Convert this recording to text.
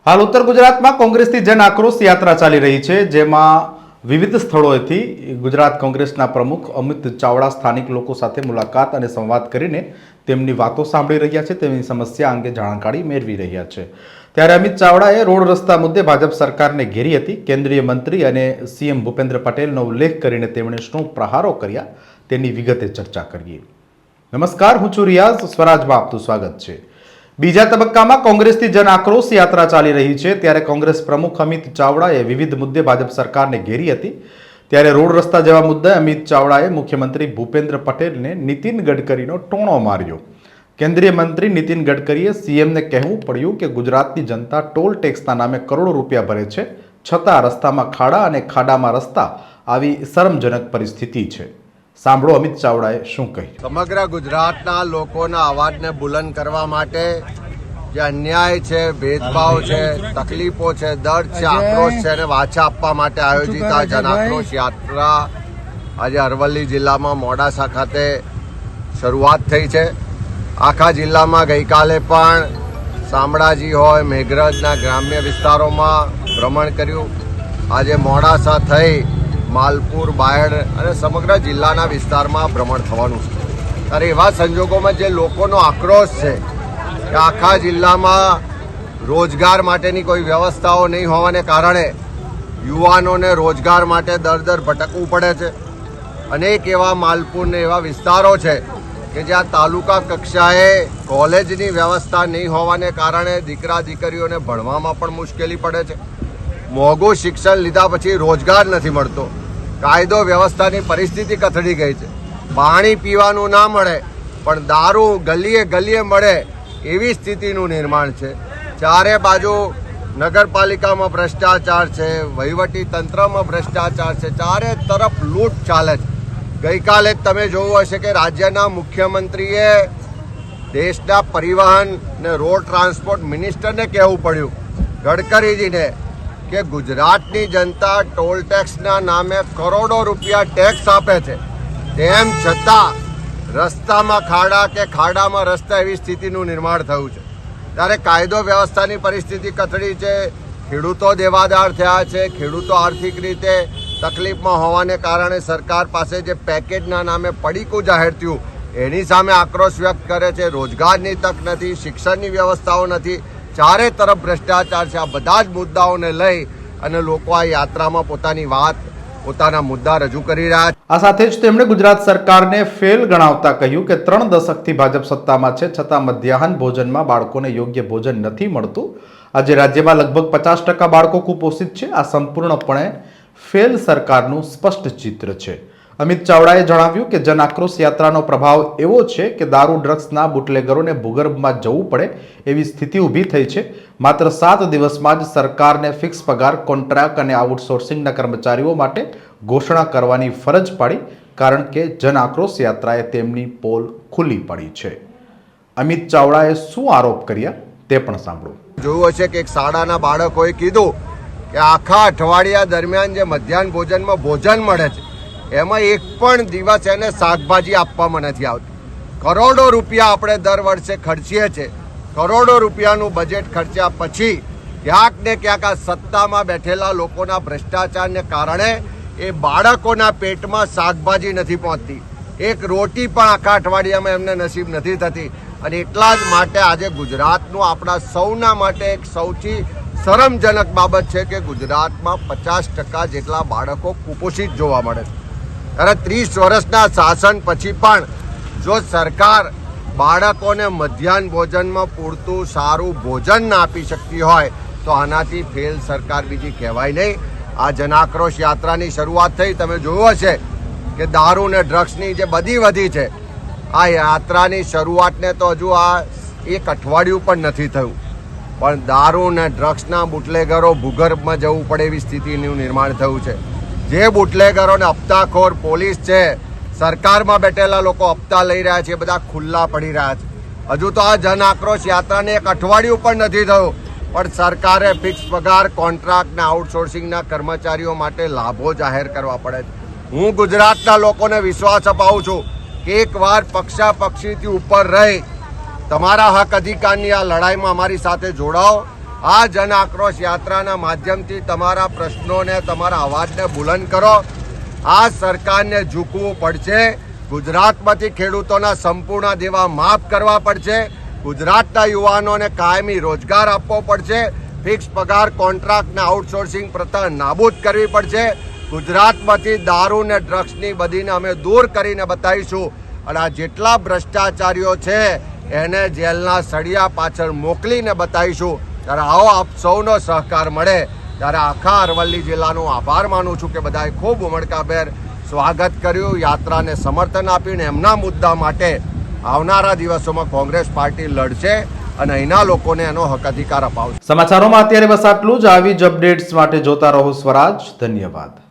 હાલ ઉત્તર ગુજરાતમાં કોંગ્રેસની જન આક્રોશ યાત્રા ચાલી રહી છે, જેમાં વિવિધ સ્થળોએથી ગુજરાત કોંગ્રેસના પ્રમુખ અમિત ચાવડા સ્થાનિક લોકો સાથે મુલાકાત અને સંવાદ કરીને તેમની વાતો સાંભળી રહ્યા છે, તેમની સમસ્યા અંગે જાણકારી મેળવી રહ્યા છે। ત્યારે અમિત ચાવડાએ રોડ રસ્તા મુદ્દે ભાજપ સરકારને ઘેરી હતી। કેન્દ્રીય મંત્રી અને સીએમ ભૂપેન્દ્ર પટેલનો ઉલ્લેખ કરીને તેમણે શું પ્રહારો કર્યા તેની વિગતે ચર્ચા કરીએ। નમસ્કાર, હું છું રિયાઝ, સ્વરાજમાં આપનું સ્વાગત છે। બીજા તબક્કામાં કોંગ્રેસની જન આક્રોશ યાત્રા ચાલી રહી છે, ત્યારે કોંગ્રેસ પ્રમુખ અમિત ચાવડાએ વિવિધ મુદ્દે ભાજપ સરકારને ઘેરી હતી। ત્યારે રોડ રસ્તા જેવા મુદ્દે અમિત ચાવડાએ મુખ્યમંત્રી ભૂપેન્દ્ર પટેલને નીતિન ગડકરીનો ટોણો માર્યો। કેન્દ્રીય મંત્રી નીતિન ગડકરીએ સીએમને કહેવું પડ્યું કે ગુજરાતની જનતા ટોલ ટેક્સના નામે કરોડો રૂપિયા ભરે છે, છતાં રસ્તામાં ખાડા અને ખાડામાં રસ્તા આવી શરમજનક પરિસ્થિતિ છે। સાંભળો અમિત ચાવડાએ શું કહ્યું। સમગ્ર ગુજરાતના લોકોના અવાજને બુલંદ કરવા માટે જે અન્યાય છે, ભેદભાવ છે, તકલીફો છે, દર્દ છે, આક્રોશ છે અને વાચા આપવા માટે આયોજિત આ જન આક્રોશ યાત્રા આજે અરવલ્લી જિલ્લામાં મોડાસા ખાતે શરૂઆત થઈ છે। આખા જિલ્લામાં ગઈકાલે પણ શામળાજી હોય, મેઘરજના ગ્રામ્ય વિસ્તારોમાં ભ્રમણ કર્યું। આજે મોડાસા થઈ માલપુર, બાયડ અને સમગ્ર જિલ્લાના વિસ્તારમાં ભ્રમણ થવાનું છે। ત્યારે એવા સંજોગોમાં જે લોકોનો આક્રોશ છે કે આખા જિલ્લામાં રોજગાર માટેની કોઈ વ્યવસ્થાઓ નહીં હોવાને કારણે યુવાનોને રોજગાર માટે દર ભટકવું પડે છે। અનેક એવા માલપુરને એવા વિસ્તારો છે કે જ્યાં તાલુકા કક્ષાએ કોલેજની વ્યવસ્થા નહીં હોવાને કારણે દીકરા દીકરીઓને ભણવામાં પણ મુશ્કેલી પડે છે। મોંઘું શિક્ષણ લીધા પછી રોજગાર નથી મળતો, કાયદો વ્યવસ્થાની પરિસ્થિતિ કથળી ગઈ છે, પાણી પીવાનું ના મળે પણ દારૂ ગલીએ ગલીએ મળે એવી સ્થિતિનું નિર્માણ છે। ચારે બાજુ નગરપાલિકામાં ભ્રષ્ટાચાર છે, વહીવટી તંત્રમાં ભ્રષ્ટાચાર છે, ચારે તરફ લૂંટ ચાલે છે। ગઈકાલે જ તમે જોયું હશે કે રાજ્યના મુખ્યમંત્રીએ દેશના પરિવહન ને રોડ ટ્રાન્સપોર્ટ મિનિસ્ટરને કહેવું પડ્યું, ગડકરીજીને, કે ગુજરાતની જનતા ટોલ ટેક્સના નામે કરોડો રૂપિયા ટેક્સ આપે છે, તેમ છતાં રસ્તામાં ખાડા કે ખાડામાં રસ્તા એવી સ્થિતિનું નિર્માણ થયું છે। ત્યારે કાયદો વ્યવસ્થાની પરિસ્થિતિ કથળી છે, ખેડૂતો દેવાદાર થયા છે, ખેડૂતો આર્થિક રીતે તકલીફમાં હોવાને કારણે સરકાર પાસે જે પેકેજના નામે પડીકું જાહેર થયું એની સામે આક્રોશ વ્યક્ત કરે છે। રોજગારની તક નથી, શિક્ષણની વ્યવસ્થાઓ નથી, ચારે તરફ ભ્રષ્ટાચાર છે। આ બધા જ મુદ્દાઓને લઈ અને લોકો આ યાત્રામાં પોતાના મુદ્દા રજૂ કરી રહ્યા છે। આ સાથે જ તેમણે ગુજરાત સરકારને ફેલ ગણાવતા કહ્યું કે 3 દશકથી ભાજપ સત્તામાં છે, છતાં મધ્યાહન ભોજનમાં બાળકોને યોગ્ય ભોજન નથી મળતું। આજે રાજ્યમાં લગભગ 50% બાળકો કુપોષિત છે। આ સંપૂર્ણપણે ફેલ સરકારનું સ્પષ્ટ ચિત્ર છે। અમિત ચાવડાએ જણાવ્યું કે જન આક્રોશ યાત્રાનો પ્રભાવ એવો છે કે દારૂ ડ્રગ્સના બુટલેગરોને ભૂગર્ભમાં જવું પડે એવી સ્થિતિ ઊભી થઈ છે। માત્ર 7 દિવસમાં જ સરકારને ફિક્સ પગાર, કોન્ટ્રાક્ટ અને આઉટસોર્સિંગના કર્મચારીઓ માટે ઘોષણા કરવાની ફરજ પડી, કારણ કે જન આક્રોશ યાત્રાએ તેમની પોલ ખુલ્લી પડી છે। અમિત ચાવડાએ શું આરોપ કર્યા તે પણ સાંભળો। જોયું હશે કે એક શાળાના બાળકોએ કીધું કે આખા અઠવાડિયા દરમિયાન જે મધ્યાહન ભોજનમાં ભોજન મળે છે એમાં એક પણ દિવસ એને શાકભાજી આપવામાં નથી આવતી। કરોડો રૂપિયા આપણે દર વર્ષે ખર્ચીએ છીએ, કરોડો રૂપિયાનું બજેટ ખર્ચ્યા પછી ક્યાંક ને ક્યાંક આ સત્તામાં બેઠેલા લોકોના ભ્રષ્ટાચારને કારણે એ બાળકોના પેટમાં શાકભાજી નથી પહોંચતી, એક રોટી પણ આખા અઠવાડિયામાં એમને નસીબ નથી થતી। અને એટલા જ માટે આજે ગુજરાતનું આપણા સૌના માટે એક સૌથી શરમજનક બાબત છે કે ગુજરાતમાં 50% જેટલા બાળકો કુપોષિત જોવા મળે છે। ત્યારે 30 વર્ષના શાસન પછી પણ જો સરકાર બાળકોને મધ્યાહન ભોજનમાં પૂરતું સારું ભોજન ના આપી શકતી હોય તો આનાથી ફેલ સરકાર બીજી કહેવાય નહીં। આ જન આક્રોશ યાત્રાની શરૂઆત થઈ, તમે જોયું હશે કે દારૂ ને ડ્રગ્સની જે બધી વધી છે, આ યાત્રાની શરૂઆતને તો હજુ આ એક અઠવાડિયું પણ નથી થયું, પણ દારૂ ને ડ્રગ્સના બુટલેગરો ભૂગર્ભમાં જવું પડે એવી સ્થિતિનું નિર્માણ થયું છે। જે બુટલેગરોને હપ્તાખોર પોલીસ છે, સરકારમાં બેઠેલા લોકો હપ્તા લઈ રહ્યા છે, બધા ખુલ્લા પડી રહ્યા છે। હજુ તો આ જન આક્રોશ યાત્રાને એક અઠવાડિયું પણ નથી થયું, પણ સરકારે ફિક્સ પગાર, કોન્ટ્રાક્ટ ને આઉટસોર્સિંગના કર્મચારીઓ માટે લાભો જાહેર કરવા પડે છે। હું ગુજરાતના લોકોને વિશ્વાસ અપાવું છું કે એકવાર પક્ષાપક્ષીથી ઉપર રહી તમારા હક અધિકારની આ લડાઈમાં અમારી સાથે જોડાઓ। આ જન આક્રોશ યાત્રાના માધ્યમથી તમારા પ્રશ્નોને, તમારા અવાજને બુલંદ કરો. આ સરકારને ઝૂકવું પડશે. ગુજરાતમાંથી ખેડૂતોના સંપૂર્ણ દેવા માફ કરવા પડશે. ગુજરાતના યુવાનોને કાયમી રોજગાર આપવો પડશે. ફિક્સ પગાર, કોન્ટ્રાક્ટ ને આઉટસોર્સિંગ પ્રથા નાબૂદ કરવી પડશે. ગુજરાતમાંથી દારૂ ને ડ્રગ્સની બધીને અમે દૂર કરીને બતાવીશું. અને આ જેટલા ભ્રષ્ટાચારીઓ છે એને જેલના સળિયા પાછળ મોકલીને બતાવીશું. ત્યારે આવો આપ સૌનો સહકાર મળે ત્યારે આખા અરવલ્લી જિલ્લાનો આભાર માનું છું કે બધાએ ખૂબ ઉમળકાભેર સ્વાગત કર્યું, યાત્રાને સમર્થન આપ્યું. એમના મુદ્દા માટે આવનારા દિવસોમાં કોંગ્રેસ પાર્ટી લડશે અને અહીંના લોકોને એનો હક અધિકાર અપાવશે. સમાચારોમાં અત્યારે બસ આટલું જ. આવી જ અપડેટ્સ માટે જોતા રહો સ્વરાજ. ધન્યવાદ.